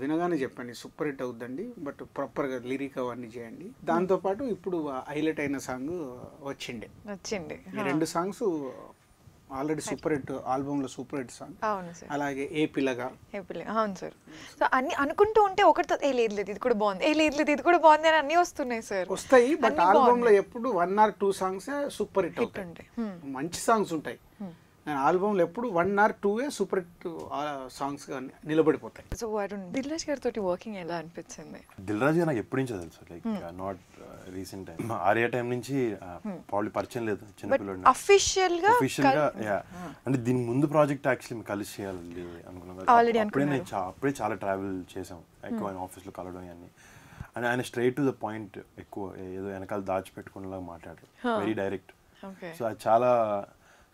వినగానే చెప్పాను సూపర్ హిట్ అవుద్దండి, బట్ ప్రాపర్గా లిరిక్ అవన్నీ చేయండి. దాంతోపాటు ఇప్పుడు హైలైట్ అయిన సాంగ్ వచ్చింది. ఈ 2 సాంగ్స్ ఆల్రెడీ సూపర్ హిట్ ఆల్బమ్లో సూపర్ హిట్ సాంగ్. అవును సార్. అలాగే ఏ పిల్లగా. అవును సార్. సో అన్ని అనుకుంటూ ఉంటే ఒకటితో ఏ లేదు ఇది కూడా బాగుంది, ఏ లేదు ఇది కూడా బాగుంది అని అన్నీ వస్తున్నాయి సార్. వస్తాయి, బట్ ఆల్బమ్లో ఎప్పుడు 1 or 2 సాంగ్స్ సూపర్ హిట్ అవుతాయి. మంచి సాంగ్స్ ఉంటాయి. ఆల్బమ్లో ఎప్పుడు 1 or 2 సూపర్ హిట్ సాంగ్స్ గా నిలబడిపోతాయి. సో వరుణ్, దిల్ రాజు గారితో వర్కింగ్ ఎలా అనిపించింది? దిల్ రాజు నాకు ఎప్పటి నుంచో తెలుసు, like not recent time. Arya time నుంచి ప్రాబ్లీ పరిచయం లేదు చిన్నపిల్లడు. అఫీషియల్ గా అంటే దీని ముందు ప్రాజెక్ట్ యాక్చువల్లీ కలిసి చేయాలి అనుకున్నాం. అప్పుడే చాలా ట్రావెల్ చేసాం, ఎక్కువ ఆయన ఆఫీస్లో కలవడం అన్ని. అండ్ ఆయన స్ట్రైట్ టు ద పాయింట్, ఎక్కువ ఏదో వెనకాల దాచిపెట్టుకునేలాగా మాట్లాడారు, వెరీ డైరెక్ట్. సో అది చాలా,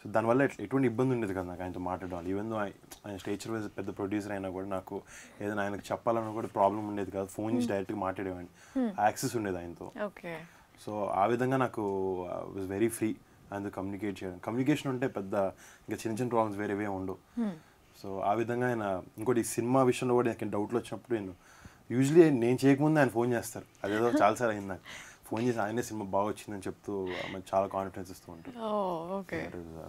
సో దానివల్ల ఎటువంటి ఇబ్బంది ఉండేది కదా నాకు ఆయనతో మాట్లాడడం. ఈవెన్ దో ఆయన స్టేచర్ వైజ్ పెద్ద ప్రొడ్యూసర్ అయినా కూడా నాకు ఏదైనా ఆయనకు చెప్పాలన్నా కూడా ప్రాబ్లం ఉండేది కాదు. ఫోన్ చేసి డైరెక్ట్గా మాట్లాడేవాడిని, యాక్సెస్ ఉండేది ఆయనతో. సో ఆ విధంగా నాకు వాజ్ వెరీ ఫ్రీ ఆయనతో కమ్యూనికేట్ చేయడం. కమ్యూనికేషన్ ఉంటే పెద్ద ఇంకా చిన్న చిన్న ప్రాబ్లమ్స్ వేరేవే ఉండవు. సో ఆ విధంగా ఆయన, ఇంకోటి సినిమా విషయంలో కూడా నాకు డౌట్లు వచ్చినప్పుడు నేను యూజువలీ నేను చేయకముందు ఆయన ఫోన్ చేస్తారు. అదేదో చాలాసార్లు అయింది నాకు. ఫోన్ చేసి ఆయనే సినిమా బాగా వచ్చిందని చెప్తూ చాలా కాన్ఫిడెన్స్ ఇస్తూ ఉంటారు.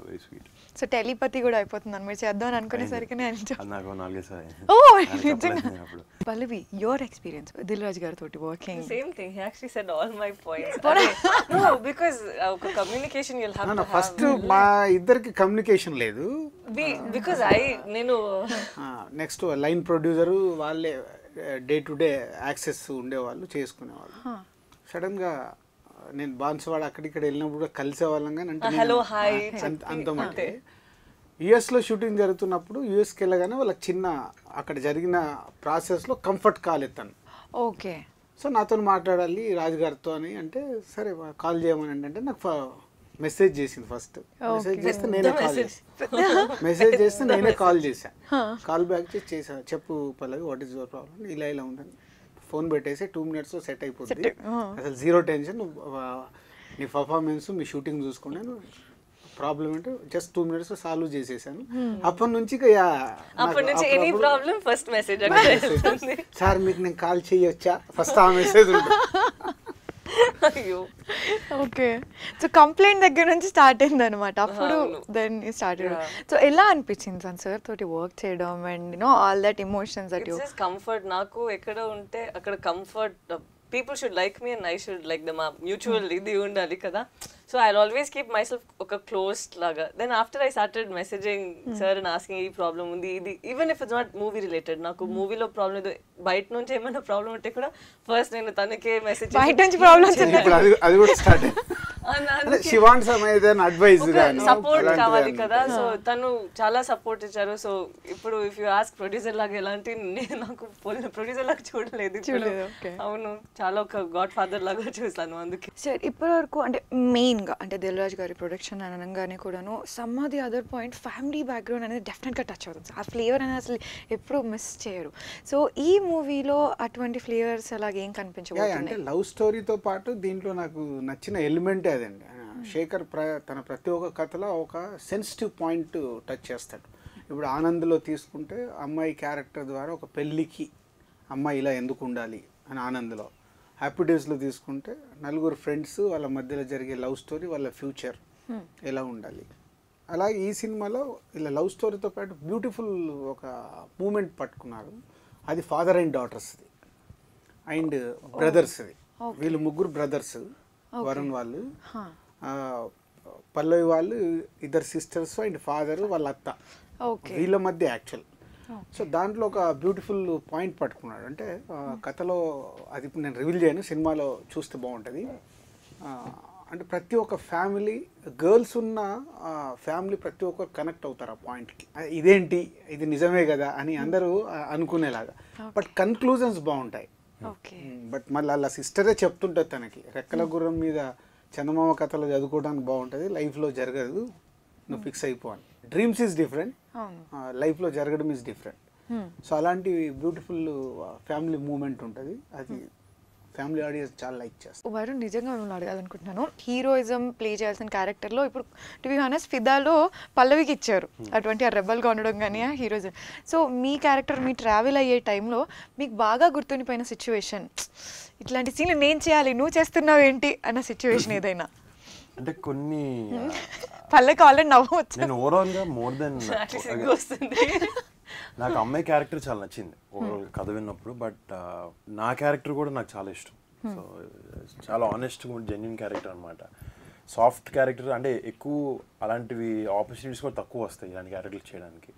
Very sweet. సో టెలిపతి కూడా అయిపోతుంది మీరు చేద్దాం అని అనుకునేసరికి నాకు 4 సార్లు. పల్లవి, యువర్ ఎక్స్పీరియన్స్ దిల్ రాజు గారితో working? Same thing. He actually said all my points. No, because communication you'll have to have. First మా ఇద్దరికి కమ్యూనికేషన్ లేదు. Because నేను నెక్స్ట్ లైన్ ప్రొడ్యూసరు వాళ్ళే డే టు డే యాక్సెస్ ఉండేవాళ్ళు, చేసుకునేవాళ్ళు. సడన్గా నేను బాన్సువాడ అక్కడిక్కడ వెళ్ళినప్పుడు కూడా కలిసేవాళ్ళం. కానీ అంటే అంతమంటే యుఎస్లో షూటింగ్ జరుగుతున్నప్పుడు యుఎస్కి వెళ్ళగానే వాళ్ళకి చిన్న అక్కడ జరిగిన ప్రాసెస్లో కంఫర్ట్ కాల్ ఎత్తాను. ఓకే. సో నాతో మాట్లాడాలి రాజుగారితో అని అంటే సరే కాల్ చేయమని అంటే నాకు మెసేజ్ చేసింది. ఫస్ట్ మెసేజ్ చేస్తే నేనే కాల్ చేశాను. మెసేజ్ చేస్తే నేనే కాల్ చేశాను. కాల్ బ్యాక్ చేసా, చెప్పు పల్లవి వాట్ ఈస్ యువర్ ప్రాబ్లం, ఇలా ఇలా ఉందని. ఫోన్ పెట్టేసి 2 minutes సెట్ అయిపోతుంది. అసలు 0 టెన్షన్. నీ పర్ఫార్మెన్స్ మీ షూటింగ్ చూసుకున్నాను, ప్రాబ్లం అంటే జస్ట్ 2 minutes సాల్వ్ చేసేసాను. అప్పటి నుంచి సార్ మీకు నేను కాల్ చేయొచ్చా, ఫస్ట్ ఆ మెసేజ్ ఉంటుంది. ఓకే. సో కంప్లైంట్ దగ్గర నుంచి స్టార్ట్ అయింది అనమాట. అప్పుడు దెన్ స్టార్టెడ్. సో ఎలా అనిపించింది సార్ తోటి వర్క్ చేయడం and all that emotions that you comfort? నాకు ఎక్కడ ఉంటే అక్కడ comfort. People should like me and I should like them. Mutual ఇది ఉండాలి కదా. So I always keep myself ఒక క్లోజ్డ్ లాగా. Then after I started messaging sir and asking ఈ ప్రాబ్లమ్ ఉంది ఇది, even if it's not movie related, నాకు మూవీలో ప్రాబ్లం లేదు, బయట నుంచి ఏమైనా ప్రాబ్లం ఉంటే కూడా ఫస్ట్ నేను తనకే మెసేజ్ బయట నుంచి ప్రాబ్లమ్స్ ఇప్పుడు అది కూడా స్టార్ట్ శివాన్ సమేతన్ అడ్వైజ్ సపోర్ట్ కావాలి కదా. సో తను చాలా సపోర్ట్ ఇచ్చారు. సో ఇప్పుడు ఇఫ్ యూ ఆస్క్ ప్రొడ్యూసర్ లాగా ఎలాంటి, నేను నాకు ప్రొడ్యూసర్ లాగా చూడలేదు ఇప్పుడు. అవును, చాలా ఒక గాడ్ ఫాదర్ లాగా చూసాను అందుకే. సార్ ఇప్పటి వరకు అంటే మెయిన్గా అంటే దిల్ రాజు గారి ప్రొడక్షన్ అనగానే కూడాను some of the other point family background అనేది డెఫినెట్గా టచ్ అవుతుంది. ఆ ఫ్లేవర్ అనేది అసలు ఎప్పుడూ మిస్ చేయరు. సో ఈ మూవీలో అటువంటి ఫ్లేవర్స్ అలాగే ఏం కనిపించబోతున్నాయి? అంటే లవ్ స్టోరీతో పాటు దీంట్లో నాకు నచ్చిన ఎలిమెంటే అదండి. శేఖర్ తన ప్రతి ఒక్క కథలో ఒక సెన్సిటివ్ పాయింట్ టచ్ చేస్తాడు. ఇప్పుడు ఆనంద్లో తీసుకుంటే అమ్మాయి క్యారెక్టర్ ద్వారా ఒక పెళ్ళికి అమ్మాయి ఇలా ఎందుకు ఉండాలి అని ఆనంద్లో, హ్యాపీ డేస్లో తీసుకుంటే నలుగురు ఫ్రెండ్స్ వాళ్ళ మధ్యలో జరిగే లవ్ స్టోరీ, వాళ్ళ ఫ్యూచర్ ఎలా ఉండాలి. అలాగే ఈ సినిమాలో ఇలా లవ్ స్టోరీతో పాటు బ్యూటిఫుల్ ఒక మూమెంట్ పట్టుకున్నారు. అది ఫాదర్ అండ్ డాటర్స్ది అండ్ బ్రదర్స్ది. వీళ్ళు ముగ్గురు బ్రదర్స్, వరుణ్ వాళ్ళు, పల్లవి వాళ్ళు ఇద్దరు సిస్టర్స్ అండ్ ఫాదర్ వాళ్ళ అత్త, వీళ్ళ మధ్య యాక్చువల్. సో దాంట్లో ఒక బ్యూటిఫుల్ పాయింట్ పట్టుకున్నాడు. అంటే కథలో అది ఇప్పుడు నేను రివీల్ చేయను, సినిమాలో చూస్తే బాగుంటుంది. అంటే ప్రతి ఒక్క ఫ్యామిలీ, గర్ల్స్ ఉన్న ఫ్యామిలీ ప్రతి ఒక్కరు కనెక్ట్ అవుతారు ఆ పాయింట్కి. ఇదేంటి, ఇది నిజమే కదా అని అందరూ అనుకునేలాగా. బట్ కన్క్లూజన్స్ బాగుంటాయి. బట్ మళ్ళీ అలా సిస్టరే చెప్తుంటుంది తనకి, రెక్కల గుర్రం మీద చందమామ కథలో చదువుకోవడానికి బాగుంటుంది, లైఫ్లో జరగదు, నువ్వు ఫిక్స్ అయిపోవాలి. డ్రీమ్స్ ఈజ్ డిఫరెంట్, లైఫ్లో జరగడం ఈజ్ డిఫరెంట్. సో అలాంటి బ్యూటిఫుల్ ఫ్యామిలీ మూమెంట్ ఉంటుంది. అది ఫ్యామిలీ ఆడియన్స్ చాలా లైక్ చేస్తారు. వరుణ్, నిజంగా మిమ్మల్ని అడగాలనుకుంటున్నాను, హీరోయిజం ప్లే చేయాల్సిన క్యారెక్టర్లో ఇప్పుడు టు బి హానెస్ట్ ఫిదాలో పల్లవికి ఇచ్చారు అటువంటి ఆ రెబల్గా ఉండడం కానీ ఆ హీరోయిజం. సో మీ క్యారెక్టర్ మీ ట్రావెల్ అయ్యే టైంలో మీకు బాగా గుర్తుండిపోయిన సిచ్యువేషన్, ఇట్లాంటి సీన్లు నేను చేయాలి నువ్వు చేస్తున్నావు ఏంటి అన్న సిచ్యువేషన్ ఏదైనా? అంటే కొన్ని పల్లెకి ఆల్రెడీ నవ్వు వచ్చింది. నేను ఓవరాల్గా మోర్ దెన్ నాకు అమ్మాయి క్యారెక్టర్ చాలా నచ్చింది ఓవరాల్ కథ విన్నప్పుడు. బట్ నా క్యారెక్టర్ కూడా నాకు చాలా ఇష్టం. సో చాలా ఆనెస్ట్ జెన్యున్ క్యారెక్టర్ అనమాట. సాఫ్ట్ క్యారెక్టర్ అంటే ఎక్కువ అలాంటివి ఆపర్చునిటీస్ కూడా తక్కువ వస్తాయి ఇలాంటి క్యారెక్టర్లు చేయడానికి.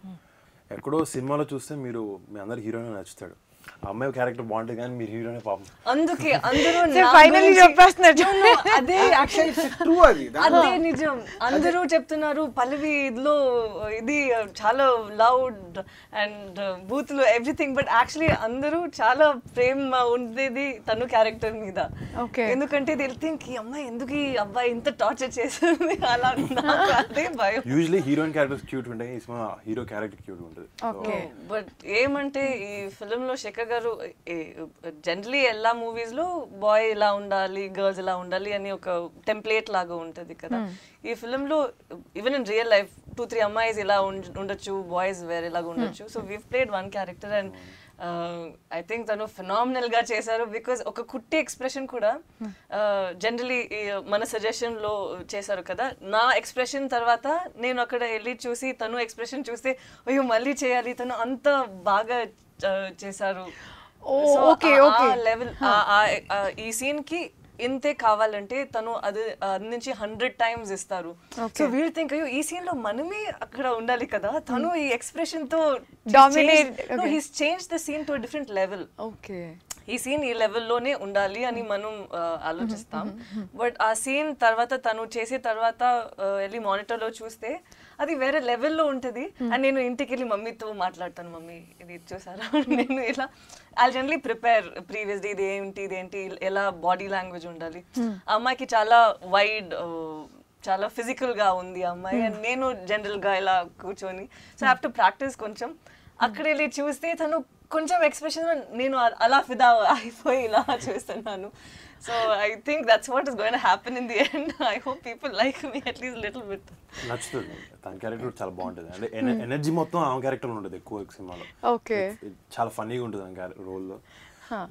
ఎక్కడో సినిమాలో చూస్తే మీరు మీ అందరు హీరోయిన్ నచ్చుతాడు, అమ్మాయి క్యారెక్టర్ బాగుంటుంది కానీ మీరు హీరోనే పాపం. అందుకే అందరూ ఫైనల్లీ చెప్పేస్తున్నారు. అదే అదే నిజం. అందరూ చెప్తున్నారు పల్లవి ఇదిలో ఇది చాలా లౌడ్ అండ్ బూత్లు ఎవ్రీథింగ్, బట్ యాక్చువల్లీ అందరూ చాలా ప్రేమ ఉండేది తను క్యారెక్టర్ మీద. ఎందుకంటే దే థింక్ ఈ అమ్మాయి ఎందుకు ఈ అబ్బాయి ఇంత టార్చర్ చేస్తుంది అలా. అదే భయం. యూజువల్లీ హీరోయిన్ క్యారెక్టర్ క్యూట్ ఉంటాయి, ఈ సినిమా హీరో క్యారెక్టర్ క్యూట్ ఉంటుంది. బట్ ఏమంటే ఈ ఫిల్మ్ లో శేఖర్ గారు జనరలీ എല്ലാ మూవీస్ లో బాయ్ ఇలా ఉండాలి, గర్ల్స్ ఇలా ఉండాలి అని ఒక టెంప్లేట్ లాగా ఉంటది కదా. ఈ ఫిల్మ్ లో ఈవెన్ ఇన్ రియల్ లైఫ్ 2-3 అమ్మాయిస్ ఇలా ఉండొచ్చు, బాయ్స్ వేరేలాగా ఉండొచ్చు. So we played one character and I think తను ఫినామినల్ గా చేశారు. బికాస్ ఒక కుట్టి ఎక్స్ప్రెషన్ కూడా జనరలీ మన సజెషన్ లో చేశారు కదా, నా ఎక్స్ప్రెషన్ తర్వాత నేను అక్కడ వెళ్ళి చూసి తను ఎక్స్ప్రెషన్ చూస్తే అయ్యో మళ్ళీ చేయాలి, తను అంత బాగా చేశారు. లెవెల్ ఈ సీన్ కి ఇంతే కావాలంటే తను అది నుంచి 100 times ఇస్తారు. సో వీల్ థింక్ అయ్యో ఈ సీన్ లో మనమే అక్కడ ఉండాలి కదా, తను ఈ ఎక్స్ప్రెషన్ తో he's change the scene to different level. ఈ సీన్ ఈ లెవెల్లోనే ఉండాలి అని మనం ఆలోచిస్తాం. బట్ ఆ సీన్ తర్వాత తను చేసే తర్వాత వెళ్ళి మానిటర్లో చూస్తే అది వేరే లెవెల్లో ఉంటుంది. అండ్ నేను ఇంటికి వెళ్ళి మమ్మీతో మాట్లాడతాను, మమ్మీ ఇది చూసారా, నేను ఇలా I generally prepare previous day ఇదేంటి ఎలా బాడీ లాంగ్వేజ్ ఉండాలి. ఆ అమ్మాయికి చాలా వైడ్ చాలా ఫిజికల్ గా ఉంది ఆ అమ్మాయి, అండ్ నేను జనరల్ గా ఇలా కూర్చొని సో హ్యావ్ టు ప్రాక్టీస్ కొంచెం. అక్కడ వెళ్ళి చూస్తే తను కొంచెం ఎక్స్ప్రెషన్ నేను అలా ఫిదా అయిపోయి ఇలా చూస్తున్నాను. So I think that's what is going to happen in the end. I hope people like me at least little bit. నచ్చుతుంది, తన క్యారెక్టర్ చాలా బాగుంటుంది. అంటే ఎనర్జీ మొత్తం ఆమె క్యారెక్టర్ ఉంటుంది ఎక్కువ సినిమాలో. చాలా ఫన్నీగా ఉంటుంది ఆమె రోల్లో.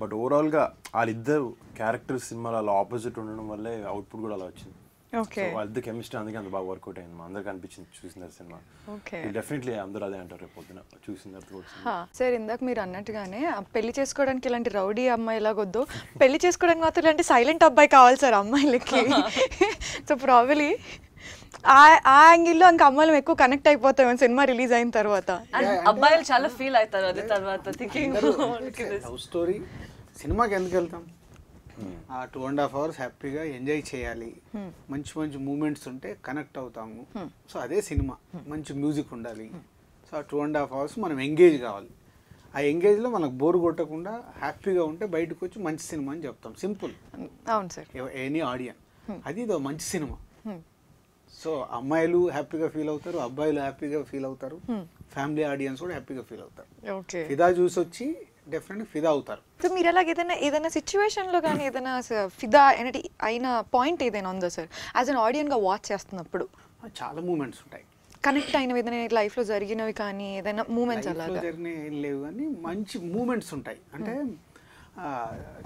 బట్ ఓవరాల్ గా వాళ్ళిద్దరు క్యారెక్టర్ సినిమాలో అలా ఆపోజిట్ ఉండడం వల్లే అవుట్పుట్ కూడా అలా వచ్చింది. ఓకే వాళ్ళది కెమిస్ట్రీ అందుకే అంత బాగా వర్కౌట్ అయింది. మా అందరికి అనిపించింది చూసిన సినిమా. ఓకే డెఫినెట్లీ అందరూ అదే అంటారు రేపు పొద్దున చూసిన తర్వాత. సార్ ఇందాక మీరు అన్నట్టుగానే పెళ్లి చేసుకోవడానికి ఇలాంటి రౌడీ అమ్మాయి ఎలాగొద్దు, పెళ్లి చేసుకోవడానికి మాత్రం ఇలాంటి సైలెంట్ అబ్బాయి కావాలి సార్ అమ్మాయిలకి. సో ప్రాబబ్లీ ఆ యాంగిల్లో ఇంకా అమ్మాయిలు ఎక్కువ కనెక్ట్ అయిపోతాం సినిమా రిలీజ్ అయిన తర్వాత. అబ్బాయిలు చాలా ఫీల్ అవుతారు అది తర్వాత థింకింగ్ లవ్ స్టోరీ. సినిమాకి ఎందుకు వెళ్తాం? ఆ 2.5 hours హ్యాపీగా ఎంజాయ్ చేయాలి, మంచి మంచి మూమెంట్స్ ఉంటే కనెక్ట్ అవుతాము. సో అదే సినిమా. మంచి మ్యూజిక్ ఉండాలి. సో ఆ 2.5 hours మనం ఎంగేజ్ కావాలి. ఆ ఎంగేజ్లో మనకు బోర్ కొట్టకుండా హ్యాపీగా ఉంటే బయటకు వచ్చి మంచి సినిమా అని చెప్తాం. సింపుల్. అవును సార్. ఎనీ ఆడియన్ అది ఇదో మంచి సినిమా. సో అమ్మాయిలు హ్యాపీగా ఫీల్ అవుతారు, అబ్బాయిలు హ్యాపీగా ఫీల్ అవుతారు, ఫ్యామిలీ ఆడియన్స్ కూడా హ్యాపీగా ఫీల్ అవుతారు. ఓకే ఫిదా చూసి వచ్చి డెఫినెట్గా ఫిదా అవుతారు. సో మీరు అలాగ ఏదైనా సిచ్యువేషన్లో కానీ ఏదైనా ఫిదా అయిన పాయింట్ ఏదైనా ఉందో సార్ యాజ్ అన్ ఆడియన్గా వాచ్ చేస్తున్నప్పుడు? చాలా మూమెంట్స్ ఉంటాయి. కనెక్ట్ అయినవి ఏదైనా లైఫ్లో జరిగినవి కానీ ఏదైనా మూమెంట్స్ అలాగా? జరిగినవి ఏం లేవు కానీ మంచి మూమెంట్స్ ఉంటాయి. అంటే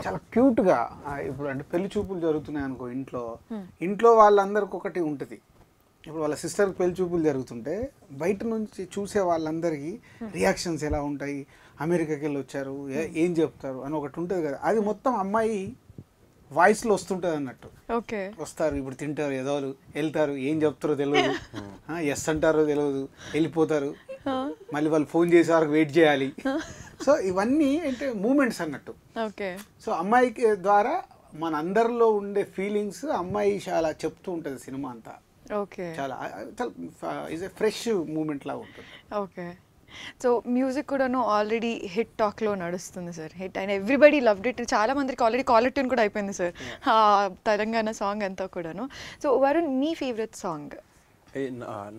చాలా క్యూట్గా ఇప్పుడు అంటే పెళ్లి చూపులు జరుగుతున్నాయి అనుకో ఇంట్లో వాళ్ళందరికి ఒకటి ఉంటుంది. ఇప్పుడు వాళ్ళ సిస్టర్కి పెళ్లి చూపులు జరుగుతుంటే బయట నుంచి చూసే వాళ్ళందరికీ రియాక్షన్స్ ఎలా ఉంటాయి, అమెరికాకి వెళ్ళి వచ్చారు ఏం చెప్తారు అని ఒకటి ఉంటుంది కదా. అది మొత్తం అమ్మాయి వాయిస్లో వస్తుంటుంది అన్నట్టు. ఓకే వస్తారు ఇప్పుడు తింటారు ఏదో వెళ్తారు ఏం చెప్తారో తెలియదు, ఎస్ అంటారో తెలియదు, వెళ్ళిపోతారు, మళ్ళీ వాళ్ళు ఫోన్ చేసే వరకు వెయిట్ చేయాలి. సో ఇవన్నీ అంటే మూమెంట్స్ అన్నట్టు. ఓకే సో అమ్మాయికి ద్వారా మన అందరిలో ఉండే ఫీలింగ్స్ అమ్మాయి చాలా చెప్తూ ఉంటుంది సినిమా అంతా. ఓకే చాలా ఇస్ ఎ ఫ్రెష్ మూమెంట్ లాగా ఉంటుంది. ఓకే సో మ్యూజిక్ కూడాను ఆల్రెడీ హిట్ టాక్లో నడుస్తుంది sir. Hit and everybody loved it. చాలా మందికి ఆల్రెడీ కాలర్ ట్యూన్ కూడా అయిపోయింది సార్ తెలంగాణ సాంగ్ అంతా కూడాను. సో వరుణ్ మీ ఫేవరెట్ సాంగ్?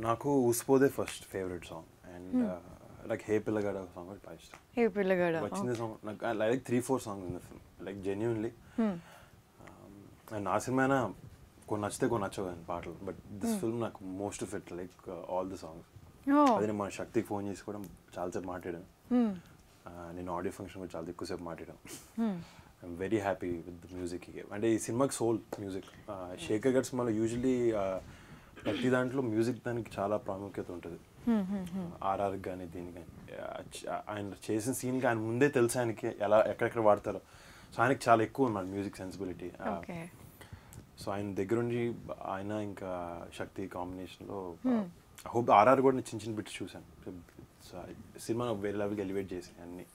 నాకు ఉస్పోదే first favourite song and like హే పిల్లగాడ సాంగ్ కూడా బాగా ఇష్టం. హే పిల్లగాడ వచ్చింది సాంగ్ నాకు like 3-4 songs in the film like genuinely. And నా సినిమా కొన్ని నచ్చితే కొన్ని నచ్చవు అని పాటలు, బట్ దిస్ ఫిల్మ్ నాకు most of it like all the songs. అదే నేను మన శక్తికి ఫోన్ చేసి కూడా చాలాసేపు మాట్లాడాను. నేను ఆడియో ఫంక్షన్ కూడా చాలా ఎక్కువసేపు మాట్లాడాను. I'm very happy with the music. అంటే ఈ సినిమాకి సోల్ మ్యూజిక్. శేఖర్ గారి సినిమాలో యూజువలీ ప్రతి దాంట్లో మ్యూజిక్ దానికి చాలా ప్రాముఖ్యత ఉంటుంది. ఆర్ఆర్ కానీ దీనికి కానీ ఆయన చేసిన సీన్కి ఆయన ముందే తెలుసు ఆయనకి ఎలా ఎక్కడెక్కడ వాడతారో. సో ఆయనకి చాలా ఎక్కువ ఉన్నాడు మ్యూజిక్ సెన్సిబిలిటీ. సో ఆయన దగ్గరుండి ఆయన ఇంకా శక్తి కాంబినేషన్లో హోప్ ఆర్ఆర్ కూడా నేను చిన్న చిన్న బిట్స్ చూసాను. సినిమా వేరే లెవెల్కి ఎలివేట్ చేసి అన్ని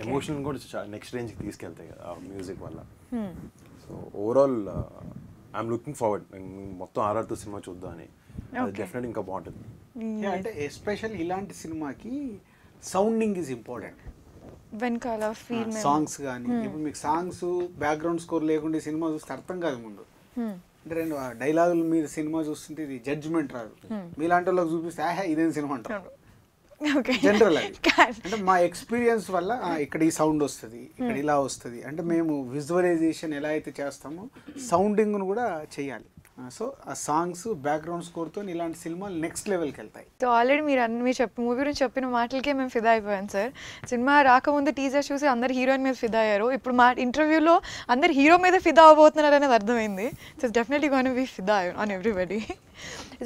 ఎమోషన్ కూడా నెక్స్ట్ రేంజ్కి తీసుకెళ్తాయి కదా ఆ మ్యూజిక్ వల్ల. So overall I'm looking forward మొత్తం ఆర్ఆర్తో సినిమా చూద్దామని. అది డెఫినెట్ ఇంకా బాగుంటుంది. అంటే ఎస్పెషల్ ఇలాంటి సినిమాకి సౌండింగ్ ఈజ్ ఇంపార్టెంట్. వెనకాల ఫీల్ సాంగ్స్ కానీ ఇప్పుడు మీకు సాంగ్స్ బ్యాక్గ్రౌండ్ స్కోర్ లేకుండా సినిమా చూస్తే అర్థం కాదు ముందు. అంటే రెండు డైలాగుల మీద సినిమా చూస్తుంటే ఇది జడ్జిమెంట్ రాదు. మీలాంటి వాళ్ళకి చూపిస్తే ఇదేం సినిమా అంటారు జనరల్. అది అంటే మా ఎక్స్పీరియన్స్ వల్ల ఇక్కడ ఈ సౌండ్ వస్తుంది, ఇక్కడ ఇలా వస్తుంది అంటే మేము విజువలైజేషన్ ఎలా అయితే చేస్తామో సౌండింగ్ను కూడా చేయాలి. సో ఆ సాంగ్స్ బ్యాక్గ్రౌండ్ స్కోర్తో ఇలాంటి సినిమాలు నెక్స్ట్ లెవెల్కి వెళ్తాయి. సో ఆల్రెడీ మీరు మూవీ గురించి చెప్పిన మాటలకే మేము ఫిదా అయిపోయాం సార్. సినిమా రాకముందు టీజర్ చూసి అందరు హీరోయిన్ మీద ఫిదా అయ్యారు. ఇప్పుడు మా ఇంటర్వ్యూలో అందరు హీరో మీద ఫిదా అవబోతున్నారు అనేది అర్థమైంది. సో డెఫినెట్లీ గోనా బి ఫిదా on everybody.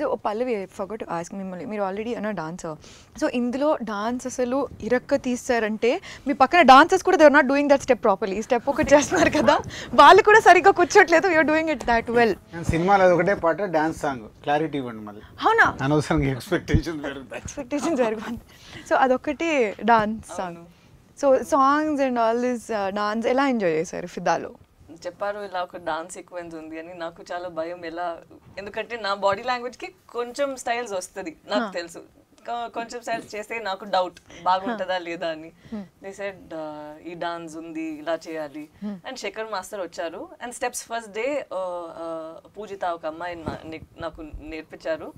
So Pallavi forgot to ask మిమ్మల్ని, మీరు ఆల్రెడీ అన్న డాన్సర్. సో ఇందులో డాన్స్ అసలు ఇరక్క తీస్తారంటే మీ పక్కన డాన్సర్స్ కూడా they are not doing that step properly. ఈ స్టెప్ ఒకటి చేస్తున్నారు కదా, వాళ్ళు కూడా సరిగ్గా కూర్చోట్లేదు. You're doing it that well. సినిమాలో ఒకటే పాట డాన్స్ సాంగ్ క్లారిటీ ఇవ్వండి మళ్ళీ. అవునా? అనవసరంగా ఎక్స్పెక్టేషన్ జరుగుతుంది. సో అదొకటి dance song. So songs and all this dance ఎలా ఎంజాయ్ చేశారు ఫిదాలో? చెప్పారు ఇలా ఒక డాన్స్ సీక్వెన్స్ ఉంది అని. నాకు చాలా భయం ఎలా, ఎందుకంటే నా బాడీ లాంగ్వేజ్కి కొంచెం స్టైల్స్ వస్తుంది నాకు తెలుసు. కొంచెం స్టైల్స్ చేస్తే నాకు డౌట్ బాగుంటుందా లేదా అని. దే సెడ్ ఈ డాన్స్ ఉంది ఇలా చేయాలి. అండ్ శేఖర్ మాస్టర్ వచ్చారు అండ్ స్టెప్స్ ఫస్ట్ డే పూజిత ఒక అమ్మాయి నాకు నేర్పించారు.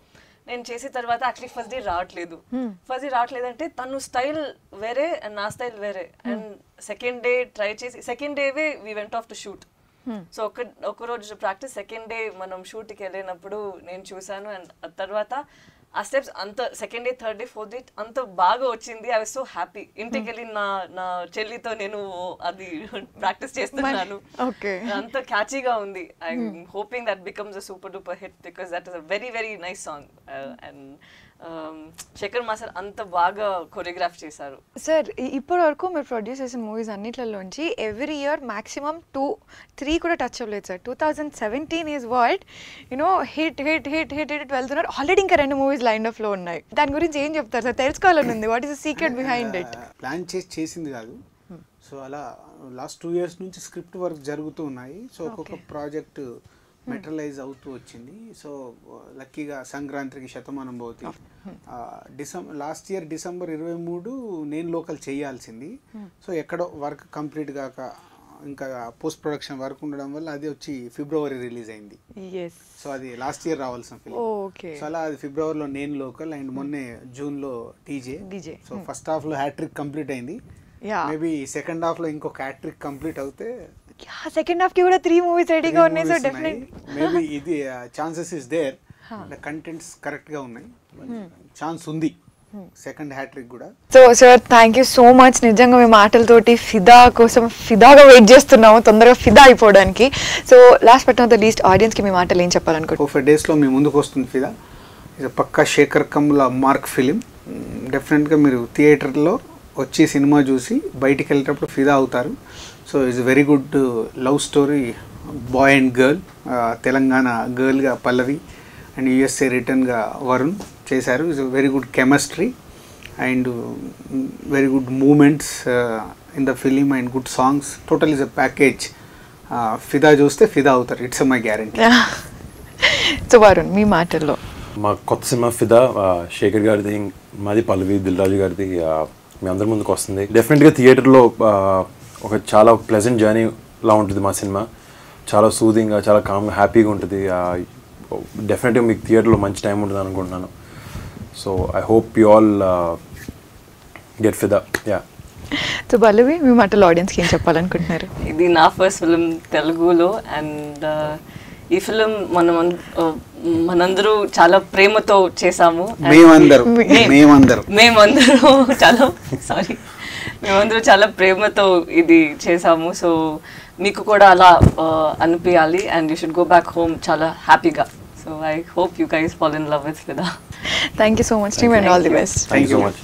నేను చేసిన తర్వాత యాక్చువల్లీ ఫస్ట్ డే రావట్లేదు అంటే తను స్టైల్ వేరే అండ్ నా స్టైల్ వేరే. అండ్ సెకండ్ డే ట్రై చేసి సెకండ్ డేవే we went off to shoot. So ఒక రోజు ప్రాక్టీస్, సెకండ్ డే మనం షూట్కి వెళ్ళినప్పుడు నేను చూసాను. అండ్ తర్వాత ఆ స్టెప్స్ అంత second day third day fourth day అంత బాగా వచ్చింది. I was so happy. ఇంటికి వెళ్ళి నా చెల్లితో నేను అది ప్రాక్టీస్ చేస్తున్నాను. అంత క్యాచీగా ఉంది. I'm hoping that becomes a super duper hit because that is a very very nice song. And Sekhar master అంత బాగా కొరియోగ్రాఫ్ చేశారు. సార్ ఇప్పటి వరకు మీరు ప్రొడ్యూస్ చేసిన మూవీస్ అన్నిట్లలోంచి ఎవ్రీ ఇయర్ మాక్సిమం 2-3 కూడా టచ్ అవ్వలేదు sir. 2017 is what you know hit hit hit hit hit వెళ్తున్నారు. ఆల్రెడీ ఇంకా 2 మూవీస్ లైన్ ఆఫ్ లో ఉన్నాయి. దాని గురించి ఏం చెప్తారు సార్? తెలుసుకోవాలని ఉంది. What is the secret behind it? Plan చేసింది కాదు. సో అలా లాస్ట్ 2 years నుంచి స్క్రిప్ట్ వర్క్ జరుగుతూ ఉన్నాయి. సో ఒక్కొక్క ప్రాజెక్ట్ మెటరలైజ్ అవుతూ వచ్చింది. సో లక్కీగా సంక్రాంతికి Shatamanam Bhavati last year December 23 నేను లోకల్ చేయాల్సింది. సో ఎక్కడో వర్క్ కంప్లీట్ కాక ఇంకా పోస్ట్ ప్రొడక్షన్ వర్క్ ఉండడం వల్ల అది వచ్చి February రిలీజ్ అయింది. సో అది లాస్ట్ ఇయర్ రావాల్సిన ఫిల్మ్. సో అలా అది Februaryలో నేను లోకల్ అండ్ మొన్నే జూన్లో టీజే. సో ఫస్ట్ హాఫ్లో హ్యాట్రిక్ కంప్లీట్ అయింది. మేబీ సెకండ్ హాఫ్లో ఇంకొక హ్యాట్రిక్ కంప్లీట్ అవుతే సెకండ్ హాఫ్ కి కూడా 3 మూవీస్ రెడీగా ఉన్నాయి. సో డెఫినెట్ మేబీ ఇది chances is there. Contents correct గా ఉన్నాయి. ఛాన్స్ ఉంది సెకండ్ హ్యాట్రిక్ కూడా. So sir thank you so much. నిజంగా మీ మాటలతోటి ఫిదా కోసం ఫిదాగా వెయిట్ చేస్తున్నాము తొందరగా ఫిదా అయిపోవడానికి. So last but not the least audience కి మీ మాటలు ఏం చెప్పాలనుకుంటున్నారు? 4 days లో మీ ముందుకు వస్తుంది ఫిదా. ఇది పక్కా శేఖర్ కమ్ల మార్క్ ఫిలిం. డెఫినెట్గా మీరు థియేటర్లో వచ్చి సినిమా చూసి బయటికి వెళ్ళేటప్పుడు ఫిదా అవుతారు. So it's very good love story, boy and girl. Telangana గర్ల్గా పల్లవి అండ్ USA రిటర్న్గా వరుణ్ చేశారు. It's very good chemistry and very good moments in the film and good songs. Total is a package. ఫిదా చూస్తే ఫిదా అవుతారు. It's my guarantee. So Varun మీ మాటల్లో మా కొత్త సినిమా ఫిదా శేఖర్ గారిది, మాది పల్లవి, దిల్రాజు గారిది మీ అందరి ముందుకు వస్తుంది. డెఫినెట్గా థియేటర్లో ఒక చాలా ప్లెజెంట్ జర్నీలా ఉంటుంది మా సినిమా. చాలా సూదింగ్గా, చాలా కామ్గా, హ్యాపీగా ఉంటుంది. డెఫినెట్గా మీకు థియేటర్లో మంచి టైం ఉంటుంది అనుకుంటున్నాను. So I hope you all get ఫిదా. యా. సో పల్లవి మీ మాటలు ఆడియన్స్కి ఏం చెప్పాలనుకుంటున్నారు? ఇది నా ఫస్ట్ ఫిలిం తెలుగులో. అండ్ ఈ ఫిలిం మనందరూ చాలా ప్రేమతో చేసాము. మేమందరూ చాలా ప్రేమతో ఇది చేసాము. సో మీకు కూడా అలా అనిపించాలి. And you should go back home చాలా హ్యాపీగా. So I hope you guys fall in love with Fidaa. Thank you so much team and all the best. Thank you so much.